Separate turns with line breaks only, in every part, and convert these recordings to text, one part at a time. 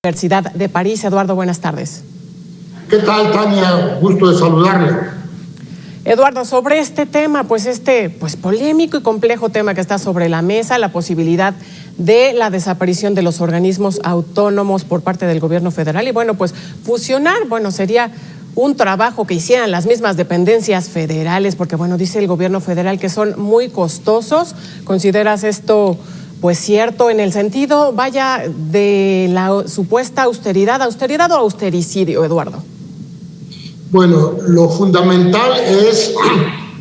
Universidad de París. Eduardo, buenas tardes.
¿Qué tal, Tania? Gusto de saludarle.
Eduardo, sobre este tema, pues polémico y complejo tema que está sobre la mesa, la posibilidad de la desaparición de los organismos autónomos por parte del gobierno federal y fusionar, sería un trabajo que hicieran las mismas dependencias federales, porque dice el gobierno federal que son muy costosos. ¿Consideras esto cierto en el sentido, de la supuesta austeridad o austericidio, Eduardo?
Bueno, lo fundamental es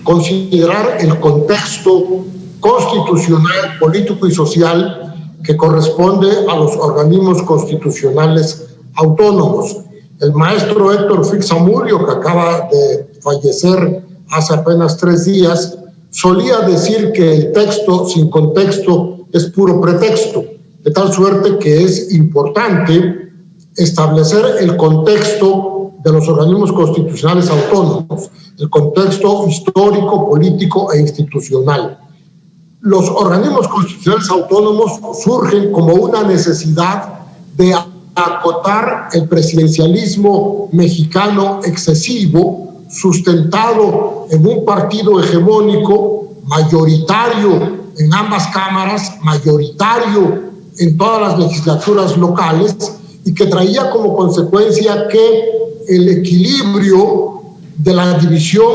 considerar el contexto constitucional, político y social que corresponde a los organismos constitucionales autónomos. El maestro Héctor Fix Zamudio, que acaba de fallecer hace apenas 3 días, solía decir que el texto sin contexto es puro pretexto, de tal suerte que es importante establecer el contexto de los organismos constitucionales autónomos, el contexto histórico, político e institucional. Los organismos constitucionales autónomos surgen como una necesidad de acotar el presidencialismo mexicano excesivo, sustentado en un partido hegemónico, mayoritario en ambas cámaras, mayoritario en todas las legislaturas locales, y que traía como consecuencia que el equilibrio de la división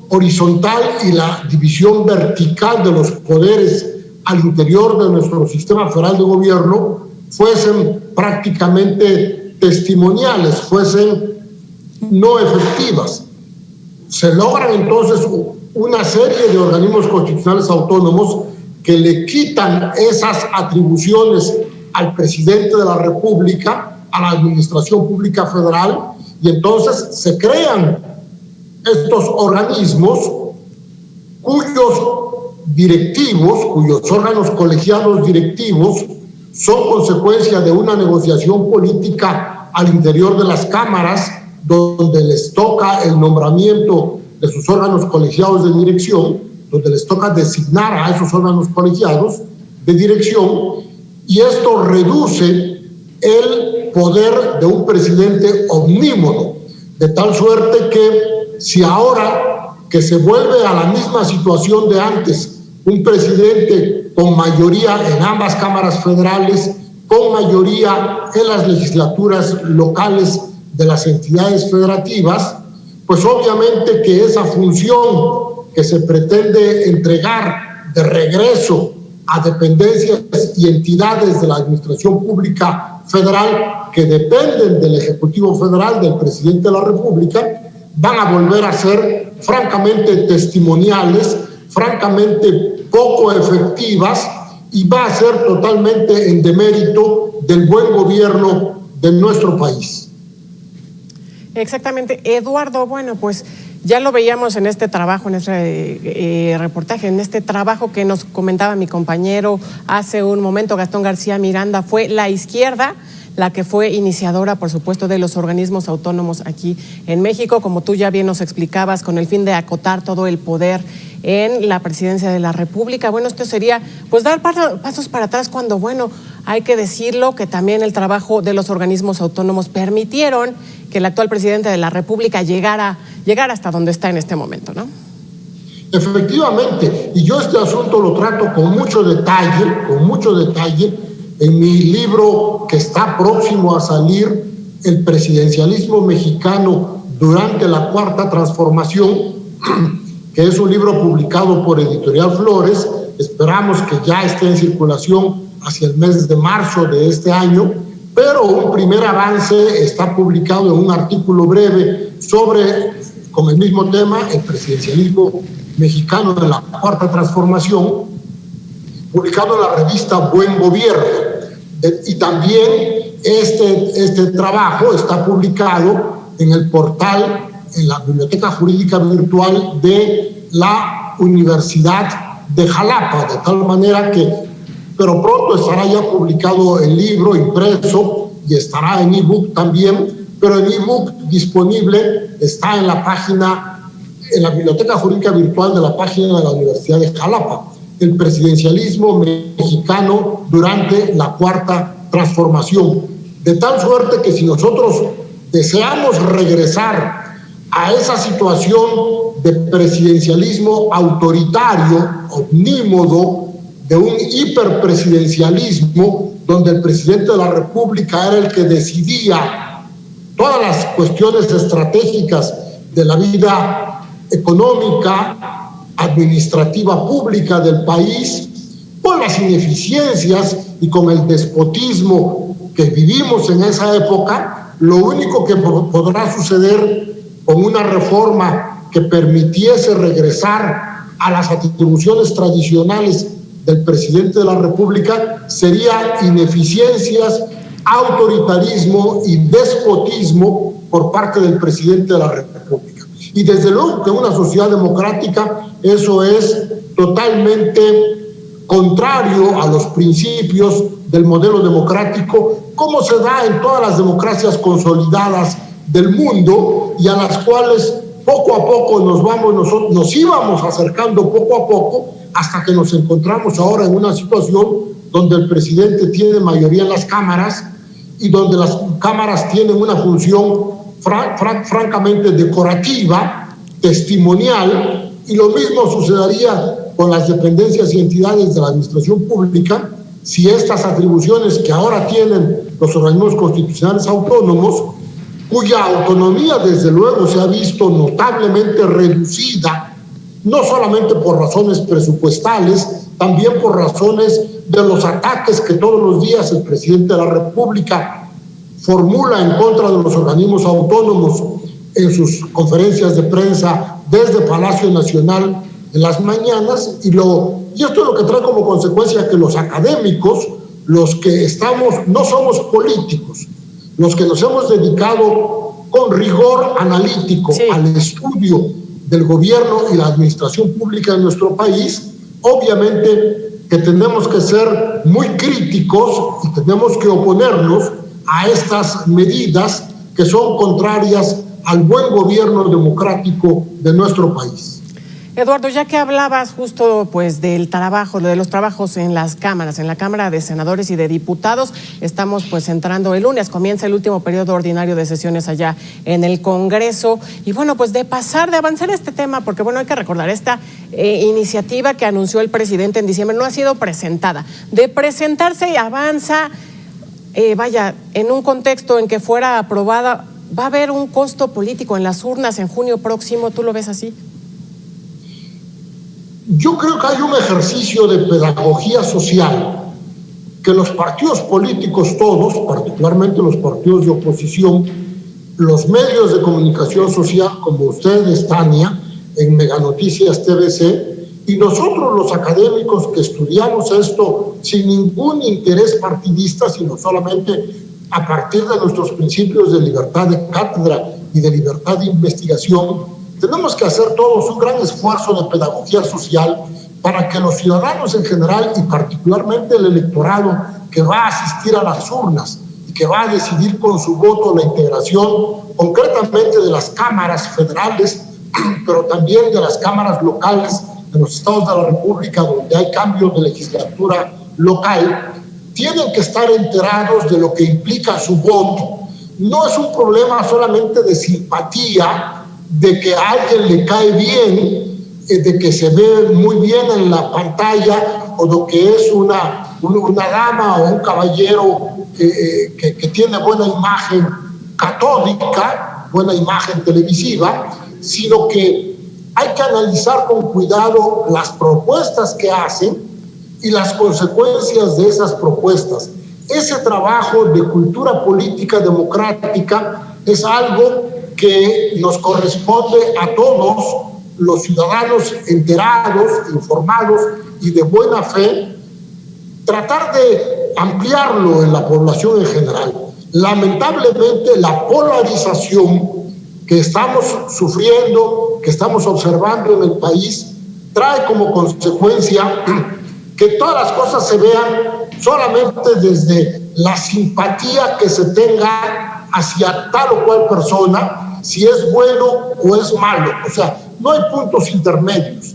horizontal y la división vertical de los poderes al interior de nuestro sistema federal de gobierno fuesen prácticamente testimoniales, fuesen no efectivas. Se logran entonces una serie de organismos constitucionales autónomos que le quitan esas atribuciones al presidente de la República, a la administración pública federal, y entonces se crean estos organismos cuyos directivos, cuyos órganos colegiados directivos son consecuencia de una negociación política al interior de las cámaras, donde les toca el nombramiento de sus órganos colegiados de dirección, donde les toca designar a esos órganos colegiados de dirección, y esto reduce el poder de un presidente omnímodo, de tal suerte que si ahora que se vuelve a la misma situación de antes, un presidente con mayoría en ambas cámaras federales, con mayoría en las legislaturas locales de las entidades federativas, pues obviamente que esa función que se pretende entregar de regreso a dependencias y entidades de la administración pública federal que dependen del Ejecutivo Federal, del Presidente de la República, van a volver a ser francamente testimoniales, francamente poco efectivas, y va a ser totalmente en demérito del buen gobierno de nuestro país.
Exactamente, Eduardo. Ya lo veíamos en este trabajo, en este reportaje, en este trabajo que nos comentaba mi compañero hace un momento, Gastón García Miranda. Fue la izquierda la que fue iniciadora, por supuesto, de los organismos autónomos aquí en México, como tú ya bien nos explicabas, con el fin de acotar todo el poder en la presidencia de la República. Esto sería dar pasos para atrás cuando, hay que decirlo, que también el trabajo de los organismos autónomos permitieron que el actual presidente de la República llegara hasta donde está en este momento, ¿no?
Efectivamente, y yo este asunto lo trato con mucho detalle, en mi libro que está próximo a salir, El presidencialismo mexicano durante la Cuarta Transformación, que es un libro publicado por Editorial Flores. Esperamos que ya esté en circulación hacia el mes de marzo de este año, pero un primer avance está publicado en un artículo breve con el mismo tema, el presidencialismo mexicano de la Cuarta Transformación, publicado en la revista Buen Gobierno. Y también este trabajo está publicado en el portal, en la Biblioteca Jurídica Virtual de la Universidad de Jalapa, de tal manera que, pero pronto estará ya publicado el libro impreso y estará en ebook también, pero el ebook disponible está en la página, en la Biblioteca Jurídica Virtual de la página de la Universidad de Jalapa. El presidencialismo mexicano durante la Cuarta Transformación. de tal suerte que si nosotros deseamos regresar a esa situación de presidencialismo autoritario, omnímodo, de un hiperpresidencialismo, donde el presidente de la República era el que decidía todas las cuestiones estratégicas de la vida económica, administrativa pública del país, con las ineficiencias y con el despotismo que vivimos en esa época, lo único que podrá suceder con una reforma que permitiese regresar a las atribuciones tradicionales del presidente de la República sería ineficiencias, autoritarismo y despotismo por parte del presidente de la República. Y desde luego que en una sociedad democrática eso es totalmente contrario a los principios del modelo democrático, como se da en todas las democracias consolidadas del mundo y a las cuales poco a poco nos íbamos acercando poco a poco hasta que nos encontramos ahora en una situación donde el presidente tiene mayoría en las cámaras y donde las cámaras tienen una función francamente decorativa, testimonial, y lo mismo sucedería con las dependencias y entidades de la administración pública si estas atribuciones que ahora tienen los organismos constitucionales autónomos, cuya autonomía desde luego se ha visto notablemente reducida, no solamente por razones presupuestales, también por razones de los ataques que todos los días el presidente de la República formula en contra de los organismos autónomos en sus conferencias de prensa desde Palacio Nacional en las mañanas, y esto es lo que trae como consecuencia que los académicos, los que no somos políticos, los que nos hemos dedicado con rigor analítico al estudio del gobierno y la administración pública de nuestro país, obviamente que tenemos que ser muy críticos y tenemos que oponernos a estas medidas que son contrarias al buen gobierno democrático de nuestro país.
Eduardo, ya que hablabas justo pues del trabajo, de los trabajos en las cámaras, en la Cámara de Senadores y de Diputados, estamos pues entrando el lunes, comienza el último periodo ordinario de sesiones allá en el Congreso, y bueno, pues de avanzar este tema, porque bueno, hay que recordar, esta iniciativa que anunció el presidente en diciembre no ha sido presentada, de presentarse y avanza, en un contexto en que fuera aprobada, va a haber un costo político en las urnas en junio próximo, ¿tú lo ves así?
Yo creo que hay un ejercicio de pedagogía social que los partidos políticos todos, particularmente los partidos de oposición, los medios de comunicación social como ustedes, Tania, en Meganoticias TVC, y nosotros los académicos que estudiamos esto sin ningún interés partidista, sino solamente a partir de nuestros principios de libertad de cátedra y de libertad de investigación, tenemos que hacer todos un gran esfuerzo de pedagogía social para que los ciudadanos en general y particularmente el electorado que va a asistir a las urnas y que va a decidir con su voto la integración concretamente de las cámaras federales, pero también de las cámaras locales de los estados de la República donde hay cambios de legislatura local, tienen que estar enterados de lo que implica su voto. No es un problema solamente de simpatía, de que a alguien le cae bien, de que se ve muy bien en la pantalla, o de que es una dama o un caballero que tiene buena imagen catódica, buena imagen televisiva, sino que hay que analizar con cuidado las propuestas que hacen y las consecuencias de esas propuestas. Ese trabajo de cultura política democrática es algo que nos corresponde a todos los ciudadanos enterados, informados y de buena fe, tratar de ampliarlo en la población en general. Lamentablemente, la polarización que estamos sufriendo, que estamos observando en el país, trae como consecuencia que todas las cosas se vean solamente desde la simpatía que se tenga hacia tal o cual persona, si es bueno o es malo. O sea, no hay puntos intermedios.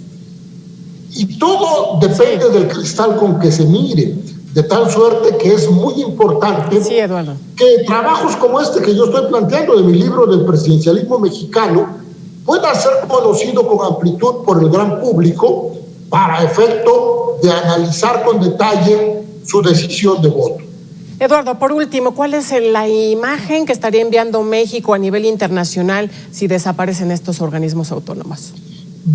Y todo depende del cristal con que se mire. de tal suerte que es muy importante
Sí, Eduardo.
que trabajos como este que yo estoy planteando de mi libro del presidencialismo mexicano pueda ser conocido con amplitud por el gran público para efecto de analizar con detalle su decisión de voto.
Eduardo, por último, ¿cuál es la imagen que estaría enviando México a nivel internacional si desaparecen estos organismos autónomos?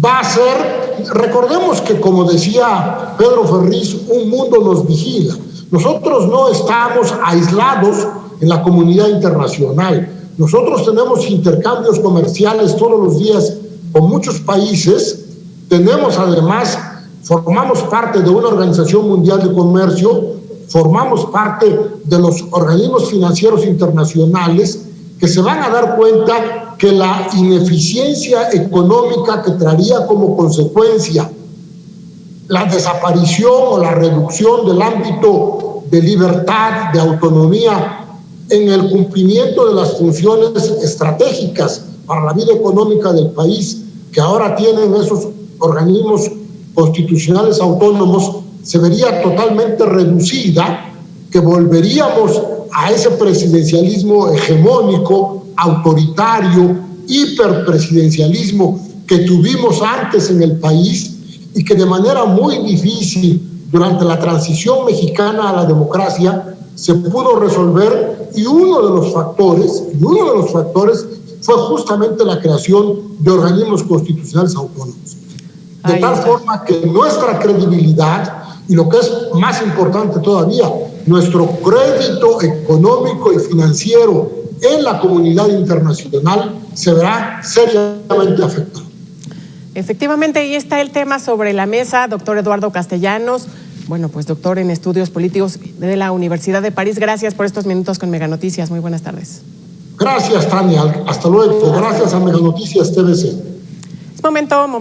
Va a ser, recordemos que como decía Pedro Ferriz, un mundo nos vigila. Nosotros no estamos aislados en la comunidad internacional. Nosotros tenemos intercambios comerciales todos los días con muchos países. Tenemos además, formamos parte de una Organización Mundial de Comercio, formamos parte de los organismos financieros internacionales que se van a dar cuenta que la ineficiencia económica que traería como consecuencia la desaparición o la reducción del ámbito de libertad, de autonomía en el cumplimiento de las funciones estratégicas para la vida económica del país que ahora tienen esos organismos constitucionales autónomos, se vería totalmente reducida, que volveríamos a ese presidencialismo hegemónico, autoritario, hiperpresidencialismo que tuvimos antes en el país y que de manera muy difícil durante la transición mexicana a la democracia se pudo resolver, y uno de los factores fue justamente la creación de organismos constitucionales autónomos. De tal forma que nuestra credibilidad, y lo que es más importante todavía, nuestro crédito económico y financiero en la comunidad internacional se verá seriamente afectado.
Efectivamente, ahí está el tema sobre la mesa, doctor Eduardo Castellanos. Bueno, pues doctor en estudios políticos de la Universidad de París. Gracias por estos minutos con Mega Noticias. Muy buenas tardes.
Gracias, Tania. Hasta luego. Gracias a Mega Noticias TVC.
Es momento